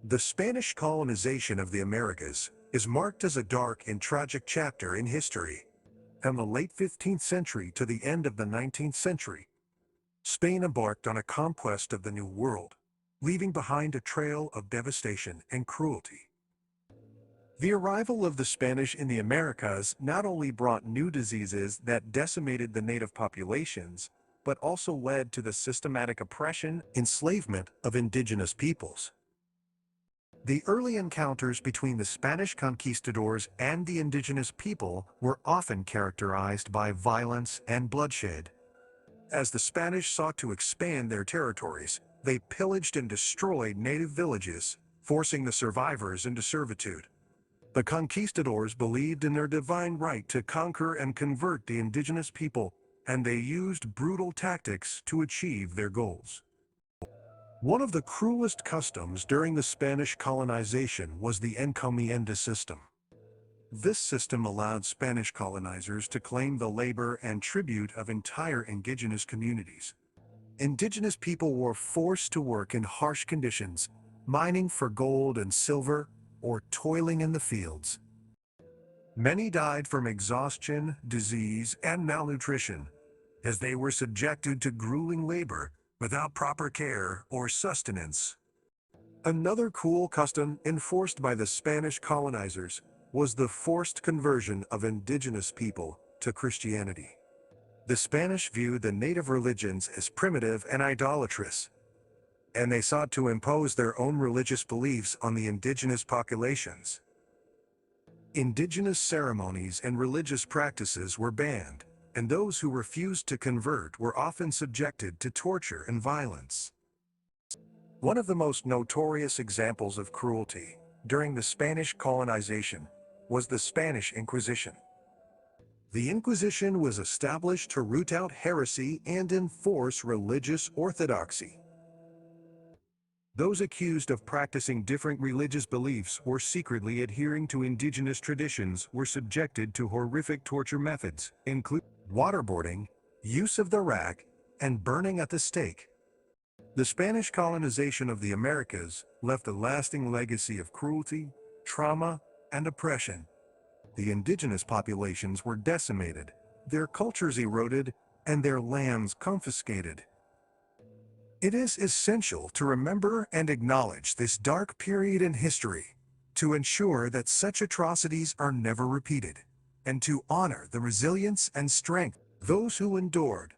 The Spanish colonization of the Americas is marked as a dark and tragic chapter in history. From the late 15th century to the end of the 19th century, Spain embarked on a conquest of the New World, leaving behind a trail of devastation and cruelty. The arrival of the Spanish in the Americas not only brought new diseases that decimated the native populations, but also led to the systematic oppression and enslavement of indigenous peoples. The early encounters between the Spanish conquistadors and the indigenous people were often characterized by violence and bloodshed. As the Spanish sought to expand their territories, they pillaged and destroyed native villages, forcing the survivors into servitude. The conquistadors believed in their divine right to conquer and convert the indigenous people, and they used brutal tactics to achieve their goals. One of the cruelest customs during the Spanish colonization was the encomienda system. This system allowed Spanish colonizers to claim the labor and tribute of entire indigenous communities. Indigenous people were forced to work in harsh conditions, mining for gold and silver, or toiling in the fields. Many died from exhaustion, disease, and malnutrition, as they were subjected to grueling labor without proper care or sustenance. Another cruel custom enforced by the Spanish colonizers was the forced conversion of indigenous people to Christianity. The Spanish viewed the native religions as primitive and idolatrous, and they sought to impose their own religious beliefs on the indigenous populations. Indigenous ceremonies and religious practices were banned, and those who refused to convert were often subjected to torture and violence. One of the most notorious examples of cruelty during the Spanish colonization was the Spanish Inquisition. The Inquisition was established to root out heresy and enforce religious orthodoxy. Those accused of practicing different religious beliefs or secretly adhering to indigenous traditions were subjected to horrific torture methods, including waterboarding, use of the rack, and burning at the stake. The Spanish colonization of the Americas left a lasting legacy of cruelty, trauma, and oppression. The indigenous populations were decimated, their cultures eroded, and their lands confiscated. It is essential to remember and acknowledge this dark period in history, to ensure that such atrocities are never repeated, and to honor the resilience and strength of those who endured